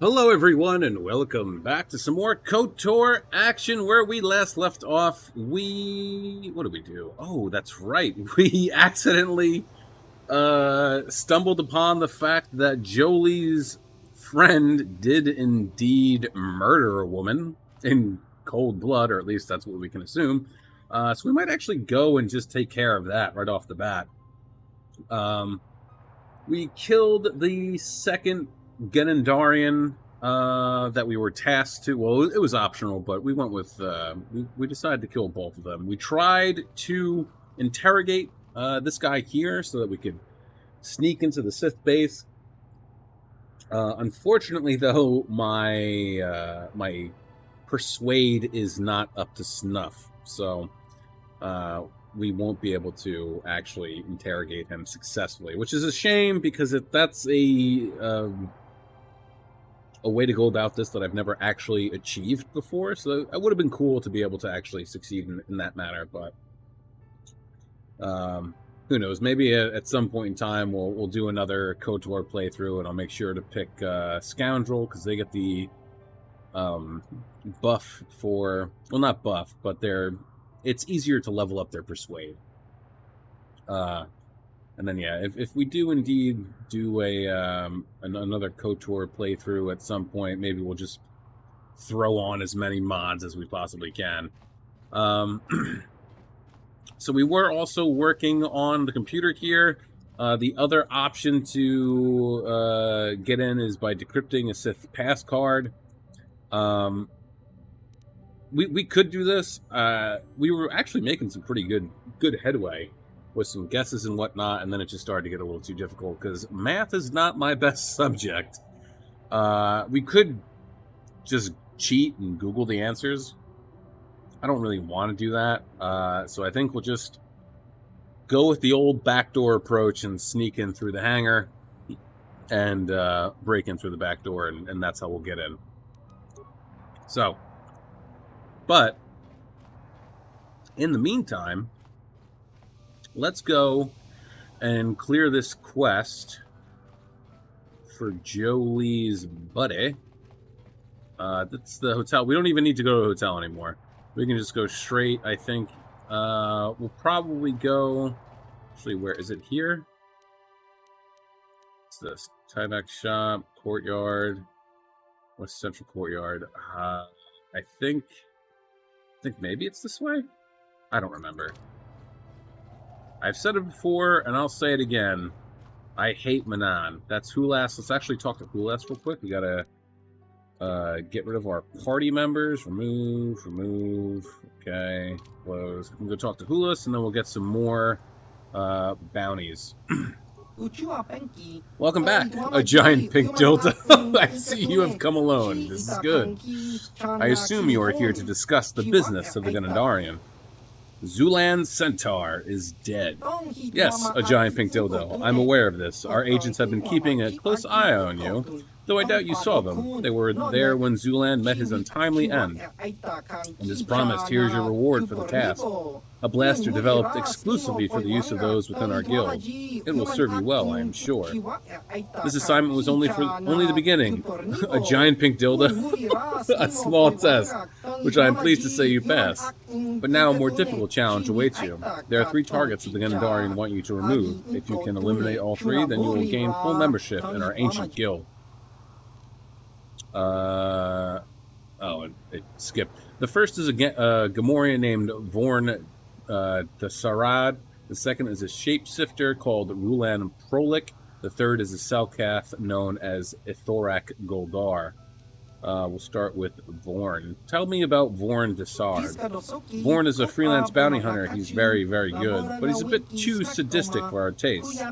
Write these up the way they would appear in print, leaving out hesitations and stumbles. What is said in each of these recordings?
Hello everyone and welcome back to some more KOTOR action. Where we last left off, what did we do? Oh, that's right. We accidentally stumbled upon the fact that Jolie's friend did indeed murder a woman in cold blood, or at least that's what we can assume. So we might actually go and just take care of that right off the bat. We killed the second Genendarian that we were tasked to. Well, it was optional, but we went with we decided to kill both of them. We tried to interrogate this guy here so that we could sneak into the Sith base. Unfortunately, though, my persuade is not up to snuff, so we won't be able to actually interrogate him successfully, which is a shame because that's a way to go about this that I've never actually achieved before. So it would have been cool to be able to actually succeed in that matter, but who knows? Maybe at some point in time we'll do another KOTOR playthrough, and I'll make sure to pick Scoundrel because they get the buff for, well, not buff, but it's easier to level up their persuade. And then, yeah, if we do indeed do another KOTOR playthrough at some point, maybe we'll just throw on as many mods as we possibly can. So we were also working on the computer here. The other option to get in is by decrypting a Sith pass card. We could do this. We were actually making some pretty good headway with some guesses and whatnot, and then it just started to get a little too difficult because math is not my best subject. We could just cheat and Google the answers. I don't really want to do that, so I think we'll just go with the old backdoor approach and sneak in through the hangar and break in through the back door, and that's how we'll get in. So, but in the meantime, let's go and clear this quest for Jolie's buddy. That's the hotel. We don't even need to go to a hotel anymore. We can just go straight, I think. We'll probably go... Actually, where is it? Here? What's this? Tieback shop, courtyard. West Central Courtyard. I think maybe it's this way? I don't remember. I've said it before, and I'll say it again. I hate Manan. That's Hulas. Let's actually talk to Hulas real quick. We gotta get rid of our party members. Remove. Okay, close. We can go talk to Hulas, and then we'll get some more bounties. Welcome back, a giant pink dildo. I see you have come alone. This is good. I assume you are here to discuss the business of the Genendarian. Zulan's centaur is dead. Yes, a giant pink dildo. I'm aware of this. Our agents have been keeping a close eye on you, though I doubt you saw them. They were there when Zulan met his untimely end. And as promised, here's your reward for the task. A blaster developed exclusively for the use of those within our guild. It will serve you well, I am sure. This assignment was only the beginning. A giant pink dildo, a small test, which I am pleased to say you passed. But now a more difficult challenge awaits you. There are 3 targets that the Genendarian want you to remove. If you can eliminate all 3, then you will gain full membership in our ancient guild. It skipped. The first is a Gamorrean named Vorn Dasarad. The second is a shapeshifter called Rulan Prolik. The third is a Selkath known as Ithorak Goldar. We'll start with Vorn. Tell me about Vorn Dasard. Vorn is a freelance bounty hunter. He's very, very good, but he's a bit too sadistic for our taste.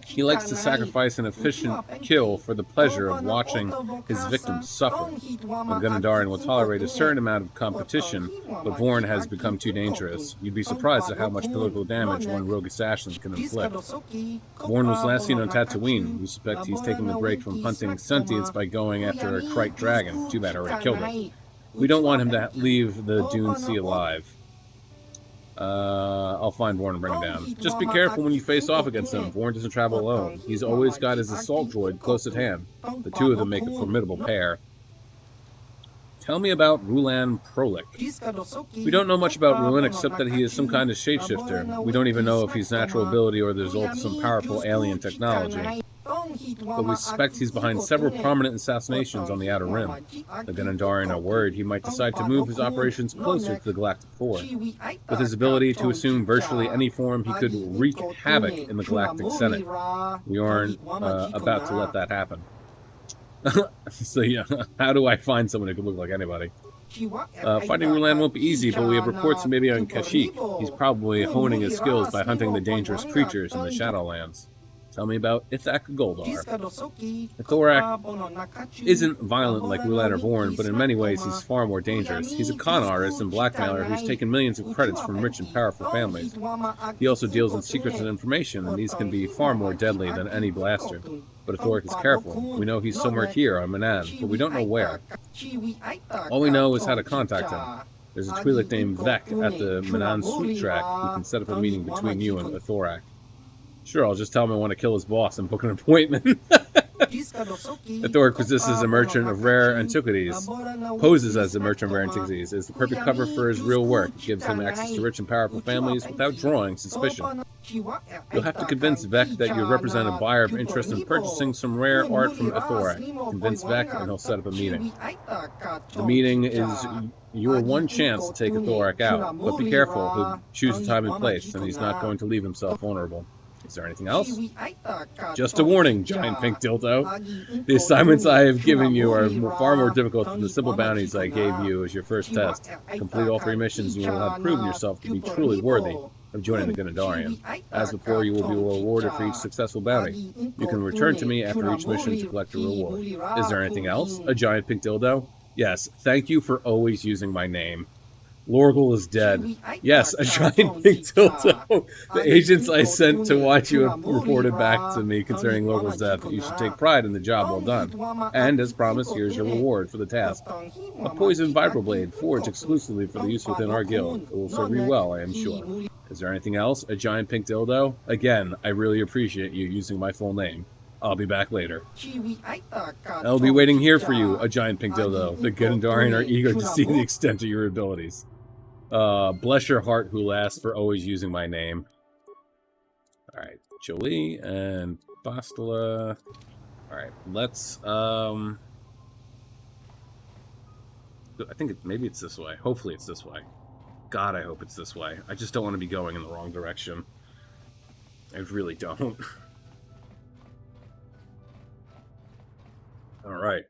He likes to sacrifice an efficient kill for the pleasure of watching his victims suffer. A Genendarian will tolerate a certain amount of competition, but Vorn has become too dangerous. You'd be surprised at how much political damage one rogue assassin can inflict. Vorn was last seen on Tatooine. We suspect he's taking a break from hunting sentients by going after a Krayt dragon. Too bad I already killed it. We don't want him to leave the Dune Sea alive. I'll find Vorn and bring him down. Just be careful when you face off against him. Vorn doesn't travel alone. He's always got his assault droid close at hand. The two of them make a formidable pair. Tell me about Rulan Prolik. We don't know much about Rulan except that he is some kind of shapeshifter. We don't even know if he's natural ability or the result of some powerful alien technology. But we suspect he's behind several prominent assassinations on the Outer Rim. The Ganondarian are worried he might decide to move his operations closer to the Galactic Core. With his ability to assume virtually any form, he could wreak havoc in the Galactic Senate. We aren't about to let that happen. So yeah, how do I find someone who can look like anybody? Fighting Rulan won't be easy, but we have reports of maybe on Kashyyyk. He's probably honing his skills by hunting the dangerous creatures in the Shadowlands. Tell me about Ithak Goldar. Ithorak isn't violent like Rulan or Vorn, but in many ways he's far more dangerous. He's a con artist and blackmailer who's taken millions of credits from rich and powerful families. He also deals in secrets and information, and these can be far more deadly than any blaster. But Ithorian is careful. We know he's somewhere here on Manan, but we don't know where. All we know is how to contact him. There's a Twi'lek named Vek at the Manan Swoop Track who can set up a meeting between you and Ithorak. Sure, I'll just tell him I want to kill his boss and book an appointment. Ithorian possesses a merchant of rare antiquities, poses as a merchant of rare antiquities, is the perfect cover for his real work. It gives him access to rich and powerful families without drawing suspicion. You'll have to convince Vek that you represent a buyer of interest in purchasing some rare art from Ithorian. Convince Vek and he'll set up a meeting. The meeting is your one chance to take Ithorian out, but be careful, he'll choose a time and place, and he's not going to leave himself vulnerable. Is there anything else? Just a warning, giant pink dildo. The assignments I have given you are far more difficult than the simple bounties I gave you as your first test. Complete all 3 missions and you will have proven yourself to be truly worthy of joining the Ganondarian. As before, you will be rewarded for each successful bounty. You can return to me after each mission to collect a reward. Is there anything else? A giant pink dildo? Yes, thank you for always using my name. Lorgal is dead. Yes, a giant pink dildo. The agents I sent to watch you have reported back to me concerning Lorgal's death. You should take pride in the job well done. And, as promised, here's your reward for the task. A poison vibroblade forged exclusively for the use within our guild. It will serve you well, I am sure. Is there anything else? A giant pink dildo? Again, I really appreciate you using my full name. I'll be back later. I'll be waiting here for you, a giant pink dildo. The Ganondarian are eager to see the extent of your abilities. Bless your heart, Hulas, for always using my name. Alright, Jolie and Bastila. Alright, let's, I think maybe it's this way. Hopefully it's this way. God, I hope it's this way. I just don't want to be going in the wrong direction. I really don't. Alright.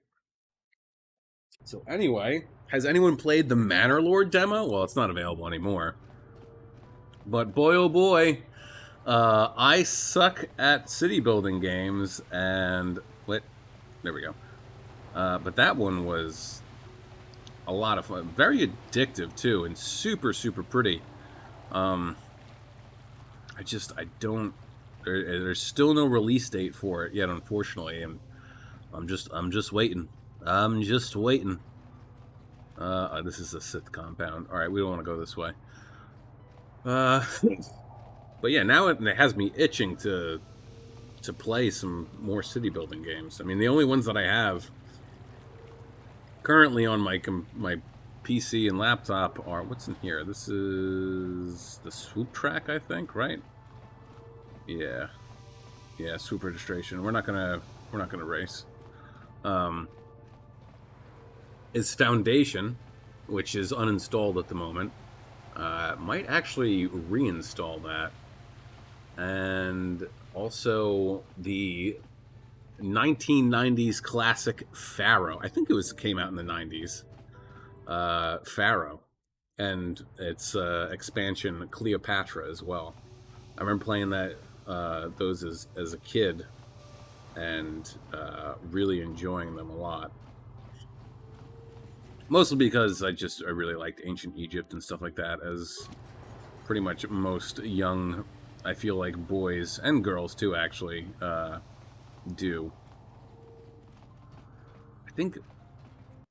So anyway, has anyone played the Manor Lord demo? Well, it's not available anymore. But boy, oh boy, I suck at city building games, and there we go. But that one was a lot of fun, very addictive too, and super, super pretty. I don't. There's still no release date for it yet, unfortunately, and I'm just waiting. I'm just waiting. This is a Sith compound. Alright, we don't want to go this way. But yeah, now it has me itching to play some more city building games. I mean, the only ones that I have currently on my PC and laptop are... What's in here? This is the Swoop Track, I think, right? Yeah. Yeah, Swoop Registration. We're not gonna race. Is Foundation, which is uninstalled at the moment. Might actually reinstall that. And also the 1990s classic Pharaoh. I think it came out in the 90s. Pharaoh. And its expansion Cleopatra as well. I remember playing those as a kid and really enjoying them a lot. Mostly because I really liked ancient Egypt and stuff like that, as pretty much most young, I feel like, boys and girls too, actually, do. I think...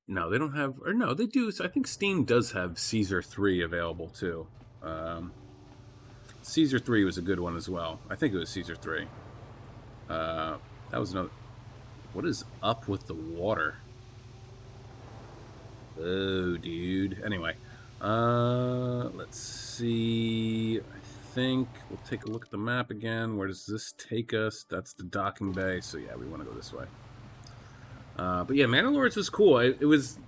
No, they don't have... Or no, they do. So I think Steam does have Caesar 3 available too. Caesar 3 was a good one as well. I think it was Caesar 3. That was another... What is up with the water? Oh, dude. Anyway. Let's see. I think we'll take a look at the map again. Where does this take us? That's the docking bay. So yeah, we want to go this way. But yeah, Mandalorian was cool. It was...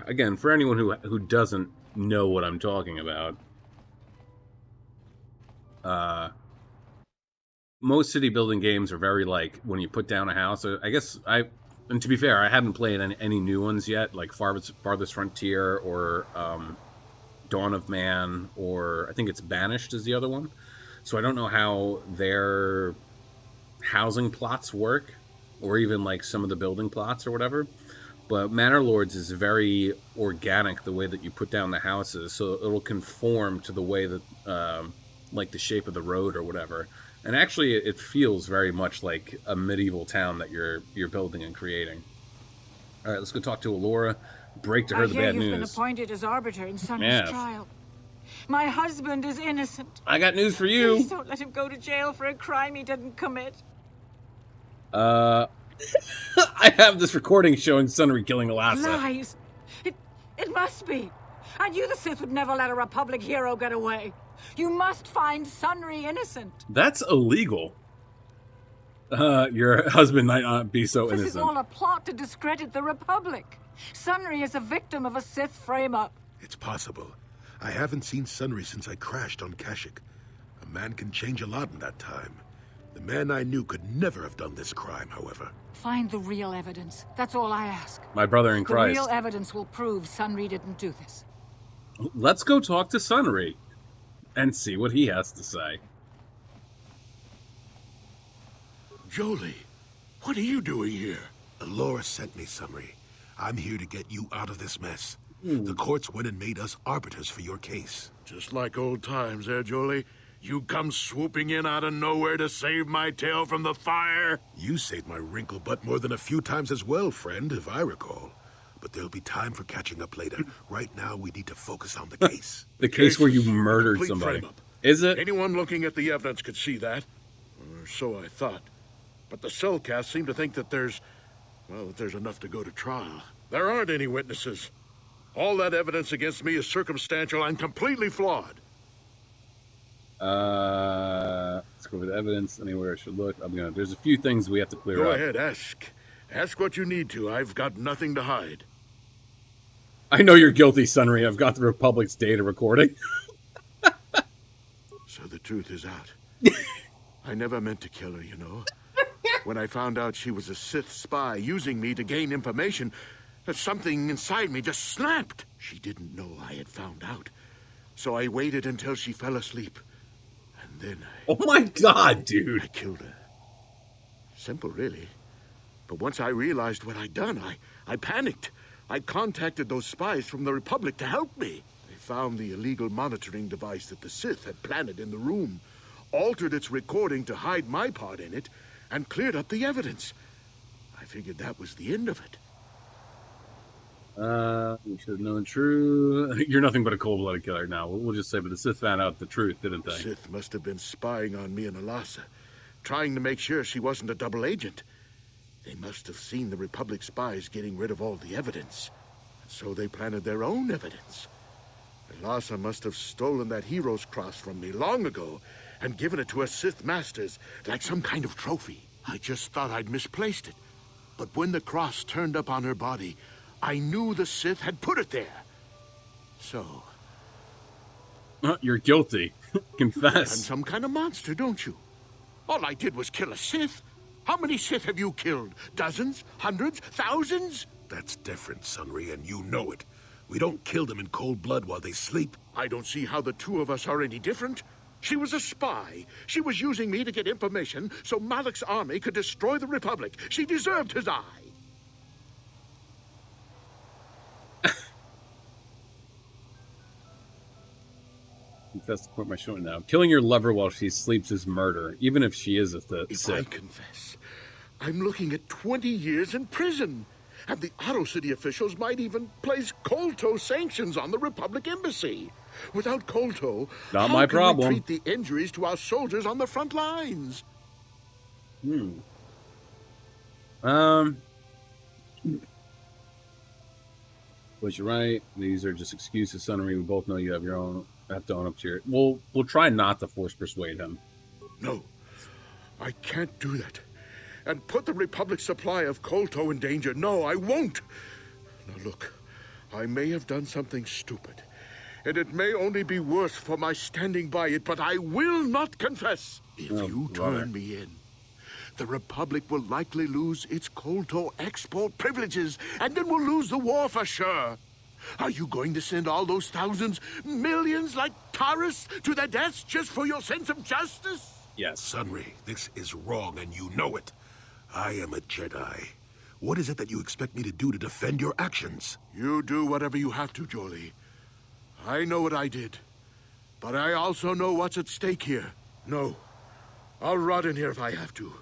Again, for anyone who doesn't know what I'm talking about, most city building games are very like when you put down a house. I guess and to be fair, I haven't played any new ones yet, like Farthest Frontier or Dawn of Man, or I think it's Banished is the other one. So I don't know how their housing plots work, or even like some of the building plots or whatever. But Manor Lords is very organic, the way that you put down the houses, so it'll conform to the way that, like the shape of the road or whatever. And actually, it feels very much like a medieval town that you're building and creating. All right, let's go talk to Allura. Break to her the bad news. You've been appointed as arbiter in Sonny's trial. My husband is innocent. I got news for you. Please don't let him go to jail for a crime he didn't commit. I have this recording showing Sunry killing Alasa. Lies. It must be. I knew the Sith would never let a Republic hero get away. You must find Sunry innocent. That's illegal. Your husband might not be so innocent. This is all a plot to discredit the Republic. Sunry is a victim of a Sith frame-up. It's possible. I haven't seen Sunry since I crashed on Kashyyyk. A man can change a lot in that time. The man I knew could never have done this crime, however. Find the real evidence. That's all I ask. My brother in Christ. The real evidence will prove Sunry didn't do this. Let's go talk to Sunry and see what he has to say. Jolie, what are you doing here? Allura sent me, Sunry. I'm here to get you out of this mess. The courts went and made us arbiters for your case. Just like old times, eh, Jolie? You come swooping in out of nowhere to save my tail from the fire? You saved my wrinkle butt more than a few times as well, friend, if I recall. But there'll be time for catching up later. Right now, we need to focus on the case. The case where you murdered somebody. Is it? Anyone looking at the evidence could see that. Or so I thought. But the cellcasts seem to think that there's enough to go to trial. There aren't any witnesses. All that evidence against me is circumstantial and completely flawed. Let's go over the evidence. Anywhere I should look. There's a few things we have to clear up. Go ahead, ask. Ask what you need to. I've got nothing to hide. I know you're guilty, Sunry. I've got the Republic's data recording. So the truth is out. I never meant to kill her, you know. When I found out she was a Sith spy using me to gain information, something inside me just snapped. She didn't know I had found out. So I waited until she fell asleep. And then Oh my god, dude. I killed her. Simple, really. But once I realized what I'd done, I panicked. I contacted those spies from the Republic to help me. They found the illegal monitoring device that the Sith had planted in the room, altered its recording to hide my part in it, and cleared up the evidence. I figured that was the end of it. We should have known true. You're nothing but a cold-blooded killer now. We'll just say, but the Sith found out the truth, didn't they? The Sith must have been spying on me and Alasa, trying to make sure she wasn't a double agent. They must have seen the Republic spies getting rid of all the evidence. So they planted their own evidence. Alasa must have stolen that hero's cross from me long ago and given it to her Sith masters like some kind of trophy. I just thought I'd misplaced it. But when the cross turned up on her body, I knew the Sith had put it there. So... You're guilty. Confess. I'm some kind of monster, don't you? All I did was kill a Sith. How many Sith have you killed? Dozens? Hundreds? Thousands? That's different, Sunry, and you know it. We don't kill them in cold blood while they sleep. I don't see how the two of us are any different. She was a spy. She was using me to get information so Malak's army could destroy the Republic. She deserved his eye. Confess to court my showing now. Killing your lover while she sleeps is murder, even if she is a Sith. If I confess, I'm looking at 20 years in prison. And the Otto City officials might even place Kolto sanctions on the Republic Embassy. Without Kolto, Not how my can problem. we treat the injuries to our soldiers on the front lines? But you're right. These are just excuses, Sunry. We both know you have to own up to your. We'll try not to force persuade him. No, I can't do that. And put the Republic's supply of Kolto in danger. No, I won't. Now look, I may have done something stupid. And it may only be worse for my standing by it, but I will not confess. If you turn me in, the Republic will likely lose its Kolto export privileges, and then we'll lose the war for sure. Are you going to send all those thousands, millions like Taurus to their deaths just for your sense of justice? Yes. Sunry, this is wrong, and you know it. I am a Jedi. What is it that you expect me to do to defend your actions? You do whatever you have to, Jolie. I know what I did. But I also know what's at stake here. No, I'll rot in here if I have to.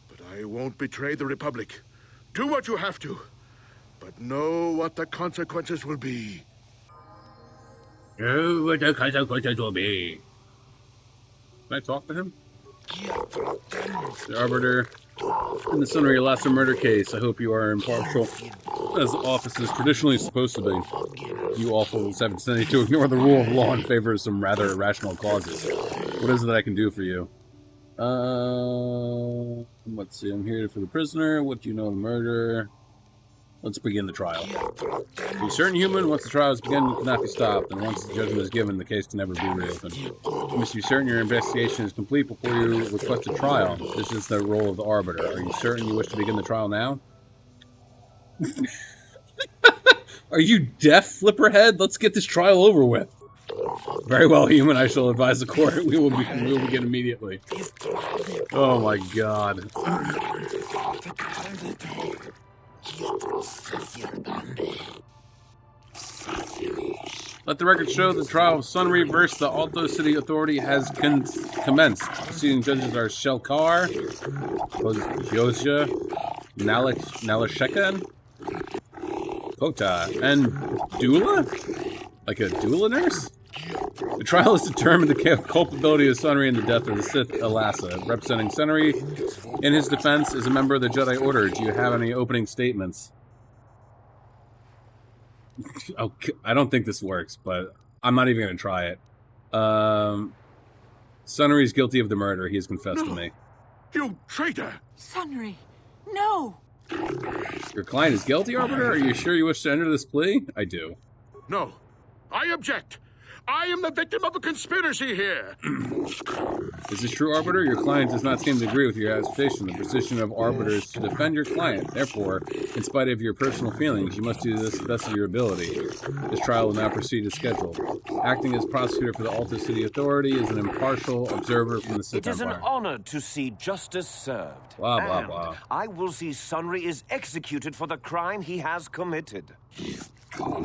But I won't betray the Republic. Do what you have to. But know what the consequences will be. Oh, what the consequences will be. Can I talk to him? The Arbiter. In the Sunry Alaska murder case, I hope you are impartial, as the office is traditionally supposed to be. You awfuls have intended to ignore the rule of law in favor of some rather irrational causes. What is it that I can do for you? Let's see, I'm here for the prisoner. What do you know of the murder? Let's begin the trial. Be certain, human, once the trial is begun, it cannot be stopped, and once the judgment is given, the case can never be reopened. You must be certain your investigation is complete before you request a trial. This is the role of the Arbiter. Are you certain you wish to begin the trial now? Are you deaf, Flipperhead? Let's get this trial over with. Very well, human. I shall advise the court. We will begin immediately. Oh my God. Let the record show the trial of Sunry versus the Alto City Authority has commenced. Proceeding judges are Shelkar, Josja, Nalasheka, Kota, and Dula? Like a doula nurse? The trial has determined the culpability of Sunry in the death of the Sith Elassa. Representing Sunry in his defense is a member of the Jedi Order. Do you have any opening statements? Okay, I don't think this works, but I'm not even going to try it. Sunry is guilty of the murder. He has confessed to me. You traitor! Sunry, no! Your client is guilty, Arbiter? Are you sure you wish to enter this plea? I do. No, I object. I am the victim of a conspiracy here. Is this true, Arbiter? Your client does not seem to agree with your assertion. The position of Arbiter is to defend your client. Therefore, in spite of your personal feelings, you must do this to the best of your ability. This trial will now proceed as scheduled. Acting as prosecutor for the Alta City Authority is an impartial observer from the Sith Empire. It is an honor to see justice served. Blah, blah, and blah. I will see Sunry is executed for the crime he has committed.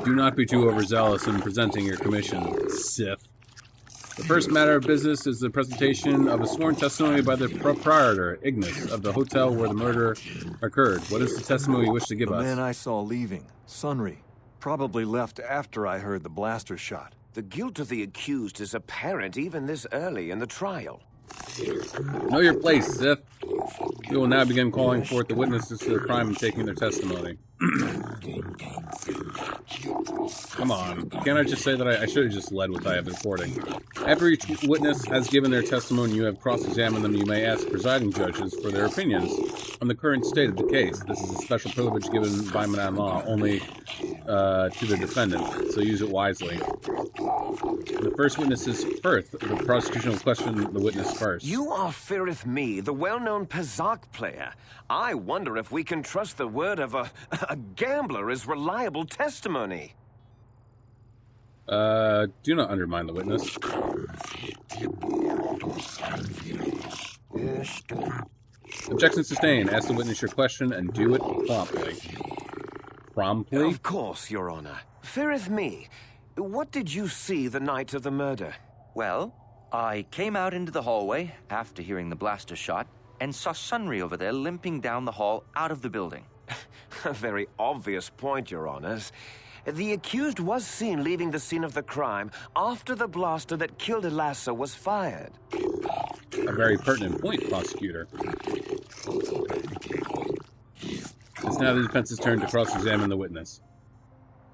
Do not be too overzealous in presenting your commission, Sith. The first matter of business is the presentation of a sworn testimony by the proprietor, Ignis, of the hotel where the murder occurred. What is the testimony you wish to give us? The man I saw leaving, Sunry, probably left after I heard the blaster shot. The guilt of the accused is apparent even this early in the trial. Know your place, Sith. We will now begin calling forth the witnesses to the crime and taking their testimony. Come on. Can't I just say that I should have just led with I have been reporting? After each witness has given their testimony, you have cross-examined them, you may ask presiding judges for their opinions on the current state of the case. This is a special privilege given by Manan law only to the defendant, so use it wisely. The first witness is Firth. The prosecution will question the witness first. You are Firith Me, the well-known Pazak player. I wonder if we can trust the word of a gambler as reliable testimony. Do not undermine the witness. Objection sustained. Ask the witness your question and do it promptly. Promptly? Of course, Your Honor. Firith Me, what did you see the night of the murder? Well, I came out into the hallway after hearing the blaster shot and saw Sunry over there limping down the hall out of the building. A very obvious point, Your Honors. The accused was seen leaving the scene of the crime after the blaster that killed Elassa was fired. A very pertinent point, prosecutor. It's now the defense's turn to cross-examine the witness.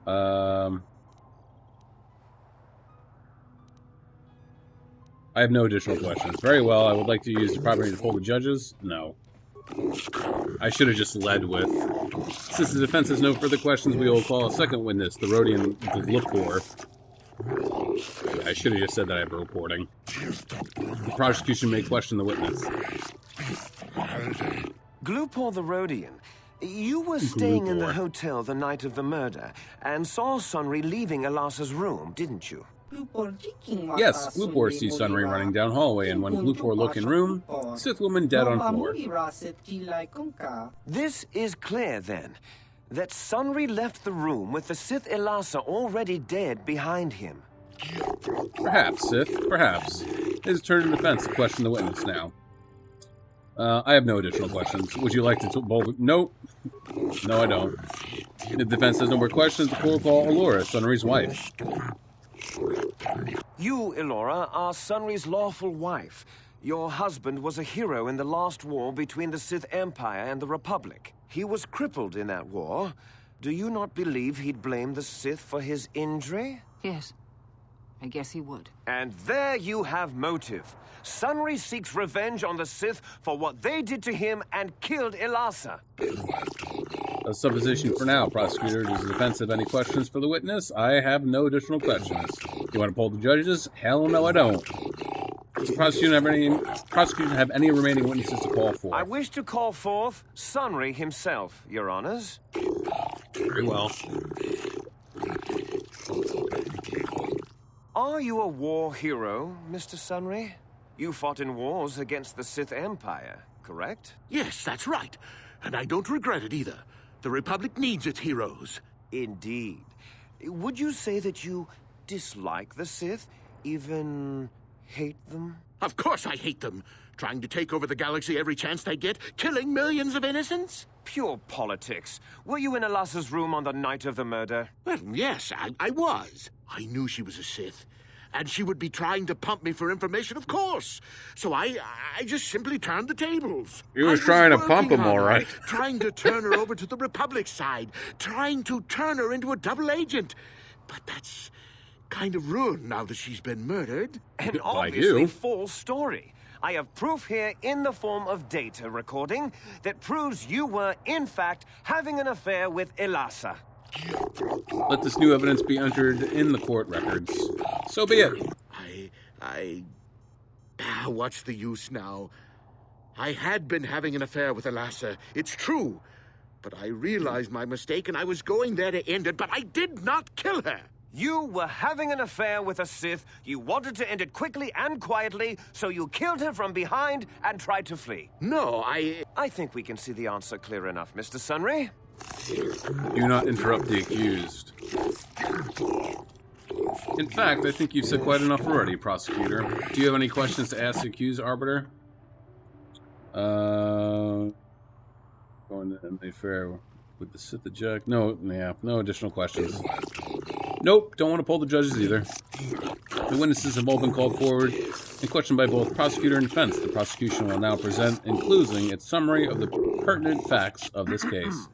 I have no additional questions. Very well, I would like to use the property to poll the judges. No. I should have just led with... Since the defense has no further questions, we will call a second witness, the Rhodian Glupor. I should have just said that I have a reporting. The prosecution may question the witness. Glupor the Rhodian, you were staying in the hotel the night of the murder and saw Sunry leaving Elassa's room, didn't you? Yes, Glupor sees Sunry running down hallway, and when Glupor look in room, Sith woman dead on floor. This is clear, then, that Sunry left the room with the Sith Elassa already dead behind him. Perhaps, Sith, perhaps. It is turn to defense to question the witness now. I have no additional questions. Would you like to both... Nope. No, I don't. The defense has no more questions. The court will call Elora, Sunry's wife. You, Elora, are Sunry's lawful wife. Your husband was a hero in the last war between the Sith Empire and the Republic. He was crippled in that war. Do you not believe he'd blame the Sith for his injury? Yes. I guess he would. And there you have motive. Sunry seeks revenge on the Sith for what they did to him and killed Elassa. A supposition for now, prosecutor. Does the defense have any questions for the witness? I have no additional questions. You want to poll the judges? Hell no, I don't. Does the prosecution have any remaining witnesses to call for? I wish to call forth Sunry himself, Your Honors. Very well. Are you a war hero, Mr. Sunry? You fought in wars against the Sith Empire, correct? Yes, that's right. And I don't regret it either. The Republic needs its heroes. Indeed. Would you say that you dislike the Sith? Even hate them? Of course I hate them. Trying to take over the galaxy every chance they get, killing millions of innocents? Pure politics. Were you in Elassa's room on the night of the murder? Well, yes, I was. I knew she was a Sith. And she would be trying to pump me for information, of course. So I just simply turned the tables. You was trying to pump him, all right. Trying to turn her over to the Republic side. Trying to turn her into a double agent. But that's kind of ruined now that she's been murdered. An obviously false story. I have proof here in the form of data recording that proves you were, in fact, having an affair with Elassa. Let this new evidence be entered in the court records. So be it. What's the use now? I had been having an affair with Elassa. It's true. But I realized my mistake and I was going there to end it, but I did not kill her. You were having an affair with a Sith. You wanted to end it quickly and quietly, so you killed her from behind and tried to flee. No, I think we can see the answer clear enough, Mr. Sunry. Do not interrupt the accused. In fact, I think you've said quite enough already, prosecutor. Do you have any questions to ask the accused, Arbiter? Going to end the affair with the Sith eject. No additional questions. Nope, don't want to poll the judges either. The witnesses have all been called forward and questioned by both prosecutor and defense. The prosecution will now present, including its summary of the pertinent facts of this case.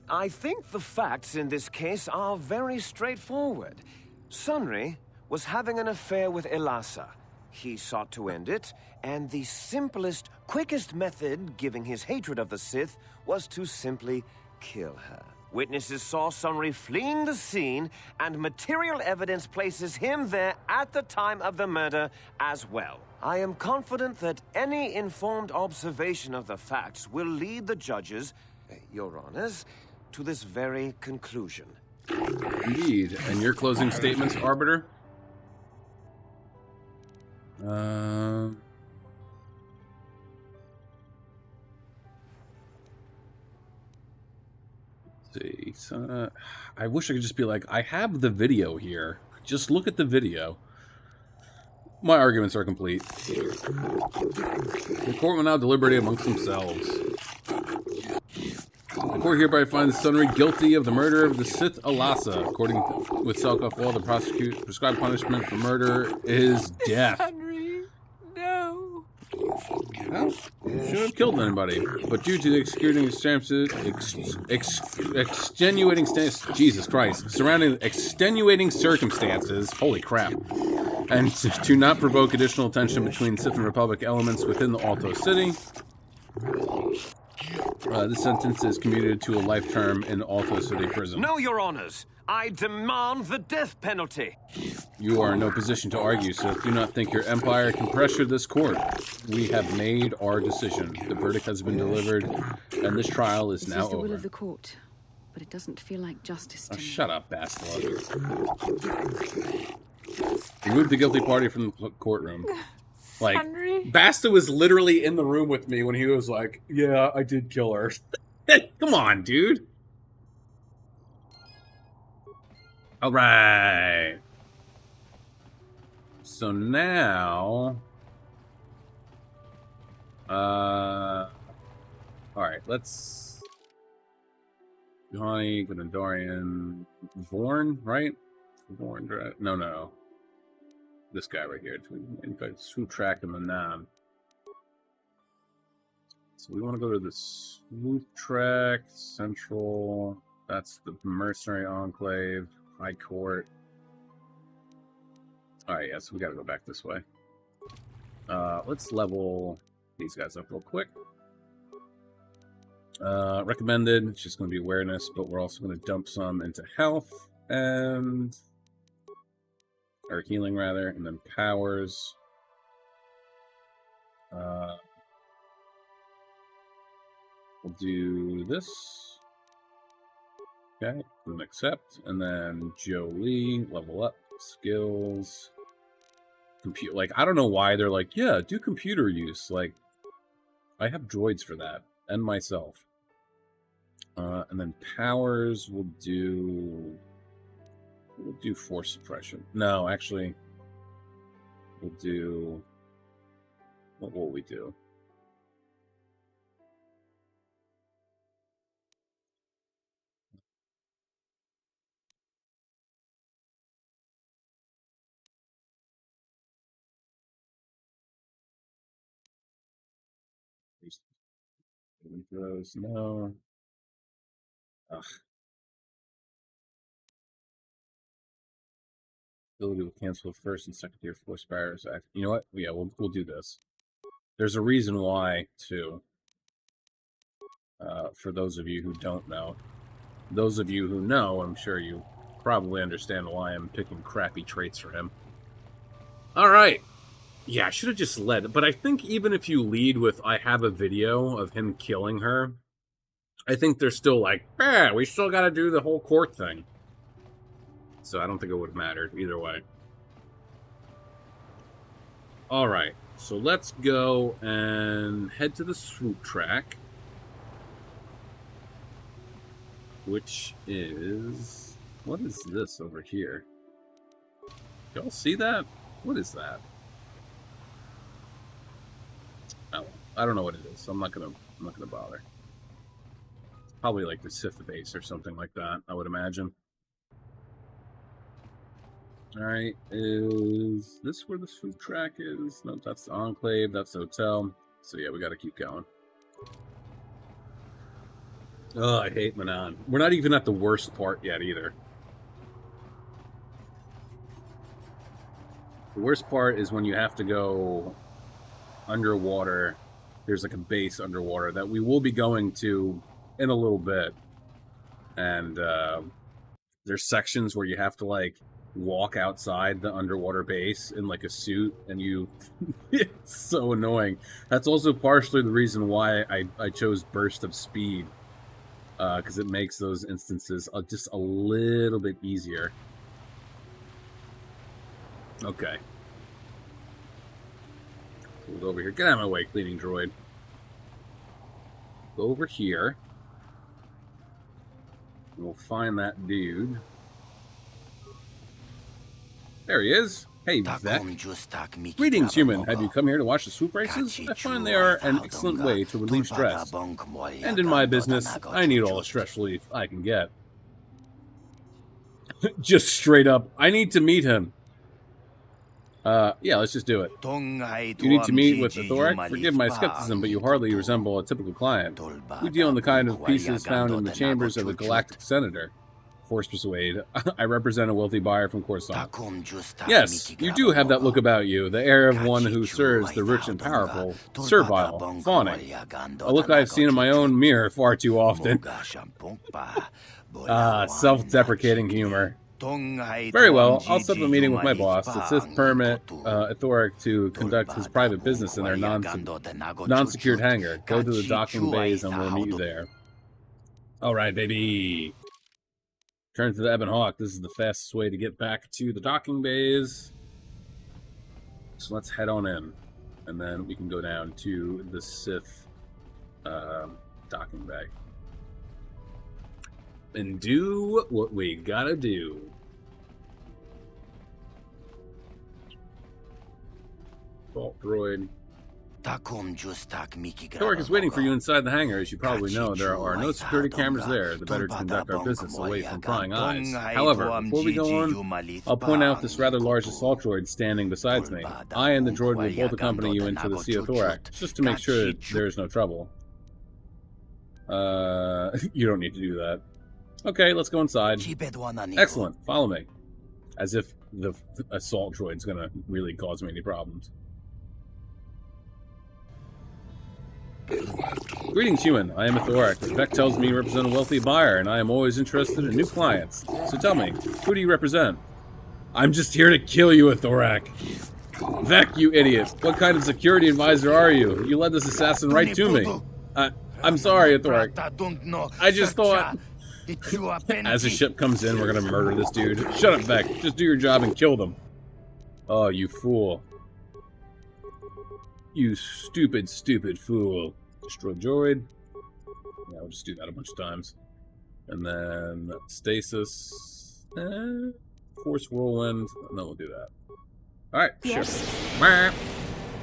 I think the facts in this case are very straightforward. Sunry was having an affair with Elassa. He sought to end it, and the simplest, quickest method, given his hatred of the Sith, was to simply kill her. Witnesses saw Sunry fleeing the scene, and material evidence places him there at the time of the murder as well. I am confident that any informed observation of the facts will lead the judges, Your Honors, to this very conclusion. Indeed. And your closing statements, Arbiter? See. So, I wish I could just be like, I have the video here. Just look at the video. My arguments are complete. The court will now deliberate amongst themselves. The court hereby finds Sunry guilty of the murder of the Sith Alasa. According with Selkoff law, the prescribed punishment for murder is death. Henry, no. Well, you shouldn't have killed anybody. But due to the extenuating Jesus Christ, surrounding extenuating circumstances, holy crap, and to not provoke additional tension between Sith and Republic elements within the Alto City, this sentence is commuted to a life term in Alto City prison. No, Your Honors. I demand the death penalty. You are in no position to argue, Sith. Do not think your empire can pressure this court. We have made our decision. The verdict has been delivered, and this trial is now over. This is the will of the court, but it doesn't feel like justice to me. Shut up, bastard. Remove the guilty party from the courtroom. Like, Henry? Basta was literally in the room with me when he was like, yeah, I did kill her. Come on, dude. All right. So now... all right, let's... Johnny, Ithorian, Vorn, right? Vorn, no. This guy right here. Swoop track and the Nam. So we want to go to the Swoop track, Central. That's the Mercenary Enclave, High Court. Alright, yeah, so we gotta go back this way. Let's level these guys up real quick. Recommended, it's just going to be awareness, but we're also going to dump some into health and... or healing, rather, and then powers. We'll do this. Okay, then accept, and then Jolie, level up, skills. Like, I don't know why they're like, yeah, do computer use. Like, I have droids for that, and myself. And then powers, we'll do force suppression. No, actually, we'll do... what will we do? Throws, no. Ugh. Ability will cancel first and second tier force barriers. You know what? Yeah, we'll do this. There's a reason why, too. For those of you who don't know. Those of you who know, I'm sure you probably understand why I'm picking crappy traits for him. Alright. Yeah, I should have just led. But I think even if you lead with, I have a video of him killing her, I think they're still like, we still gotta do the whole court thing. So I don't think it would have mattered either way. Alright, so let's go and head to the swoop track. Which is... what is this over here? Y'all see that? What is that? Oh, I don't know what it is. I'm not gonna bother. It's probably like the Sith base or something like that, I would imagine. Alright, is this where the swoop track is? Nope, that's the Enclave, that's the hotel. So yeah, we gotta keep going. Oh, I hate Manan. We're not even at the worst part yet, either. The worst part is when you have to go underwater. There's like a base underwater that we will be going to in a little bit. And there's sections where you have to, like, walk outside the underwater base in, like, a suit. And you... it's so annoying. That's also partially the reason why I chose Burst of Speed. Because it makes those instances just a little bit easier. Okay. So we'll go over here. Get out of my way, cleaning droid. Go over here. We'll find that dude. There he is. Hey, Vec. Greetings, human. Have you come here to watch the swoop races? I find they are an excellent way to relieve stress. And in my business, I need all the stress relief I can get. Just straight up, I need to meet him. Yeah, let's just do it. You need to meet with Ithorian? Forgive my skepticism, but you hardly resemble a typical client. We deal in the kind of pieces found in the chambers of the Galactic Senator. Force persuade. I represent a wealthy buyer from Coruscant. Yes, you do have that look about you, the air of one who serves the rich and powerful, servile, fawning. A look I've seen in my own mirror far too often. Self-deprecating humor. Very well, I'll set up a meeting with my boss. The Sith permit Ithorian to conduct his private business in their non-secured hangar. Go to the docking bays and we'll meet you there. Alright, baby. Turn to the Ebon Hawk. This is the fastest way to get back to the docking bays. So let's head on in. And then we can go down to the Sith docking bay. And do what we gotta do. Vault droid. Ithorian is waiting for you inside the hangar. As you probably know, there are no security cameras there. The better to conduct our business away from prying eyes. However, before we go on, I'll point out this rather large assault droid standing beside me. I and the droid will both accompany you into the Sea of Thorak, just to make sure there's no trouble. You don't need to do that. Okay, let's go inside. Excellent. Follow me. As if the assault droid's gonna really cause me any problems. Greetings, human. I am Ithorian. Vec tells me you represent a wealthy buyer, and I am always interested in new clients. So tell me, who do you represent? I'm just here to kill you, Ithorian. Vec, you idiot. What kind of security advisor are you? You led this assassin right to me. I'm sorry, Ithorian. I just thought... As the ship comes in, we're gonna murder this dude. Shut up, Vec. Just do your job and kill them. Oh, you fool. You stupid, stupid fool. Destroy droid. Yeah, we'll just do that a bunch of times. And then stasis. Force whirlwind. No, we'll do that. Alright, yes. Sure.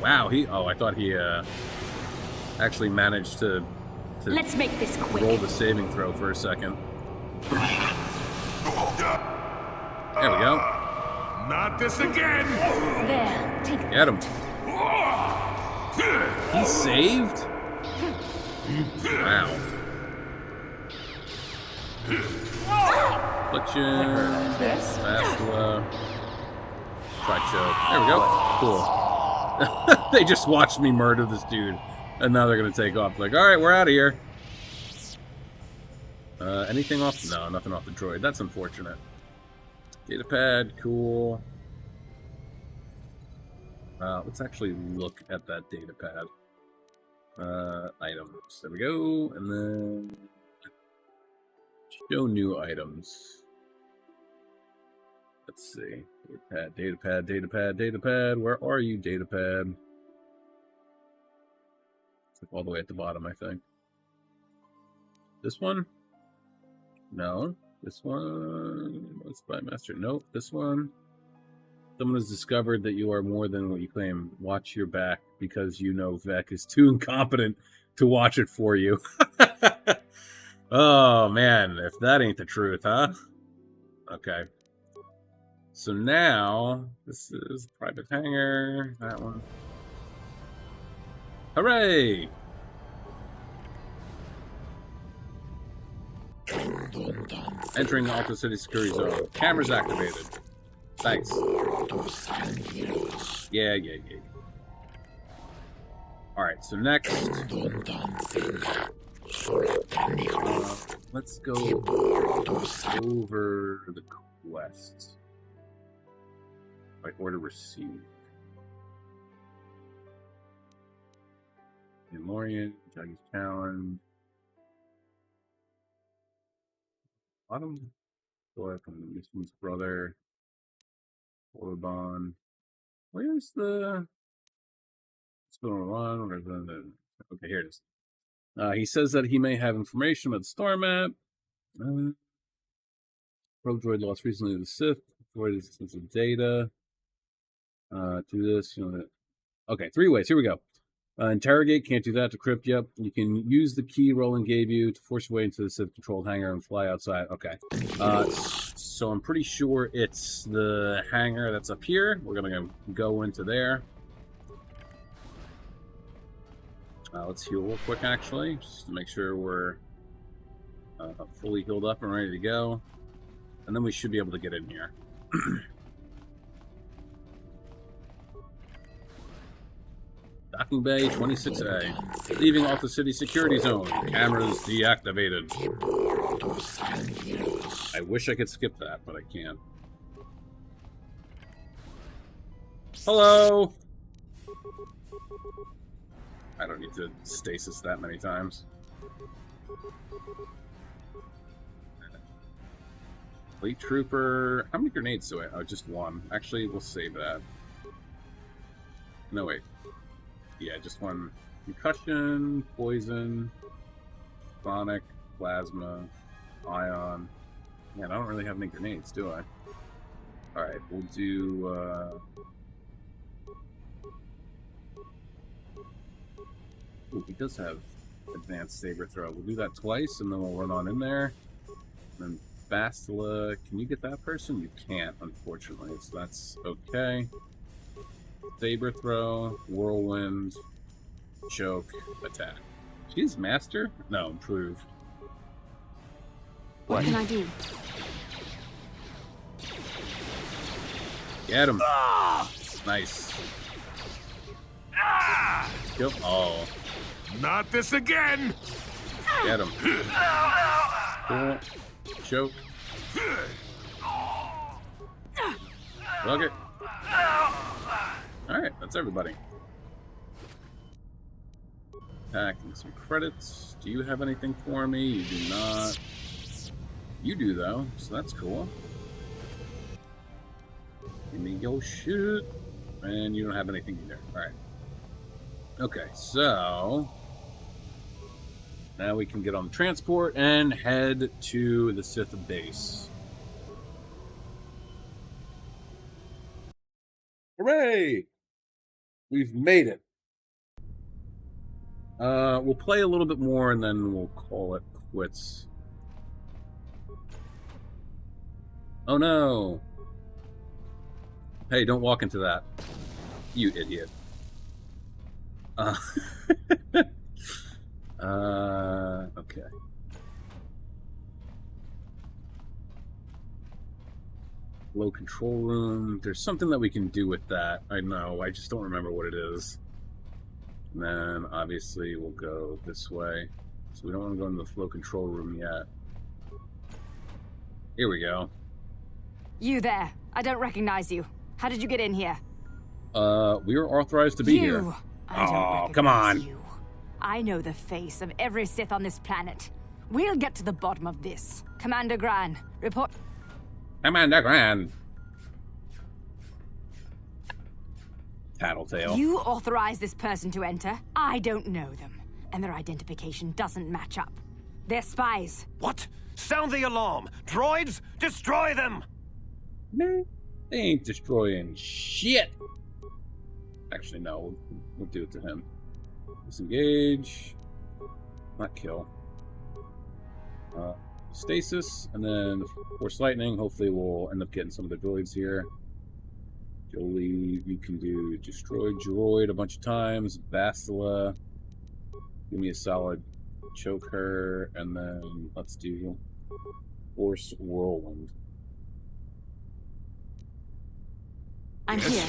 Wow, I thought he actually managed to let's make this quick. Roll the saving throw for a second. There we go. Not this again! There, take it. Get him. He saved? Wow. Affliction. Vastula. Try choke. There we go. Cool. They just watched me murder this dude. And now they're going to take off. Like, alright, we're out of here. Anything off? No, nothing off the droid. That's unfortunate. Datapad, cool. Let's actually look at that datapad. Items. There we go. And then show new items. Let's see. Datapad. Where are you, datapad? It's all the way at the bottom, I think. This one? No. This one? What's by master? Nope. This one. Someone has discovered that you are more than what you claim. Watch your back because you know Vec is too incompetent to watch it for you. Oh, man. If that ain't the truth, huh? Okay. So now, this is private hangar. That one. Hooray! Entering the Alta City security zone. Cameras activated. Thanks. Yeah. Alright, so next... let's go over the quests. Like, order received. Ithorian, Jagged's Challenge. Bottom. Go from this one's brother. Orban. Where's the... What's going on? Where's the... Okay, here it is. He says that he may have information about the star map. Probe droid lost recently to the Sith. Droid is of data. Do this. Okay, 3 ways. Here we go. Interrogate, can't do that. Decrypt, yep. You can use the key Roland gave you to force your way into the Sith-controlled hangar and fly outside. Okay. So I'm pretty sure it's the hangar that's up here. We're going to go into there. Let's heal real quick, actually, just to make sure we're fully healed up and ready to go. And then we should be able to get in here. Docking Bay 26A. Leaving off the city security zone. Cameras deactivated. I wish I could skip that, but I can't. Hello! I don't need to stasis that many times. Fleet Trooper. How many grenades do I? Oh, just one. Actually, we'll save that. No, wait. Yeah, just one. Concussion, poison, sonic, plasma, ion. Man, I don't really have any grenades, do I? Alright, we'll do, Ooh, he does have advanced saber throw. We'll do that twice, and then we'll run on in there. And then Bastila, can you get that person? You can't, unfortunately, so that's okay. Saber throw, whirlwind, choke, attack. She's master? No, improved. What can I do? Get him. Nice. Go. Oh. Not this again! Get him. Cool. Choke. Look it. Alright, that's everybody. Attacking some credits. Do you have anything for me? You do not. You do, though, so that's cool. Give me your shit. And you don't have anything either. Alright. Okay, so now we can get on the transport and head to the Sith base. Hooray! We've made it. We'll play a little bit more and then we'll call it quits. Oh no! Hey, don't walk into that. You idiot. Okay. Low control room. There's something that we can do with that. I know, I just don't remember what it is. And then, obviously, we'll go this way. So we don't want to go into the flow control room yet. Here we go. You there. I don't recognize you. How did you get in here? We were authorized to be here. I don't recognize come on. you. I know the face of every Sith on this planet. We'll get to the bottom of this. Commander Gran, report. Commander Gran. Tattletale. You authorized this person to enter. I don't know them. And their identification doesn't match up. They're spies. What? Sound the alarm! Droids, destroy them! Man, they ain't destroying shit. Actually, no. We'll do it to him. Disengage. Not kill. Stasis, and then Force Lightning. Hopefully we'll end up getting some of the droids here. Jolie, you can do Destroy Droid a bunch of times. Bastila. Give me a solid choke her, and then let's do Force Whirlwind. I'm here.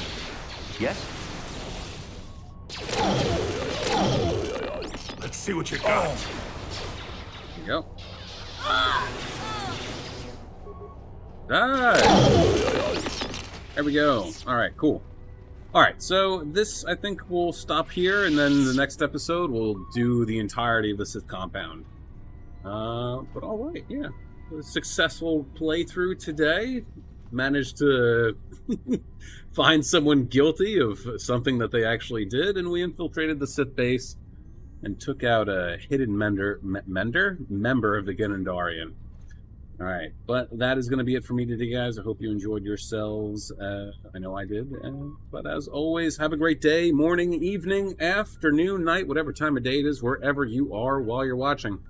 Yes? Let's see what you got. There you go. Die! There we go. Alright, cool. Alright, so this, I think, we'll stop here, and then the next episode, we'll do the entirety of the Sith compound. But alright, yeah. A successful playthrough today. Managed to find someone guilty of something that they actually did, and we infiltrated the Sith base and took out a hidden member of the Ithorian. All right, but that is going to be it for me today, guys. I hope you enjoyed yourselves. I know I did. But as always, have a great day, morning, evening, afternoon, night, whatever time of day it is, wherever you are while you're watching.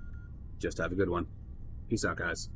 Just have a good one. Peace out, guys.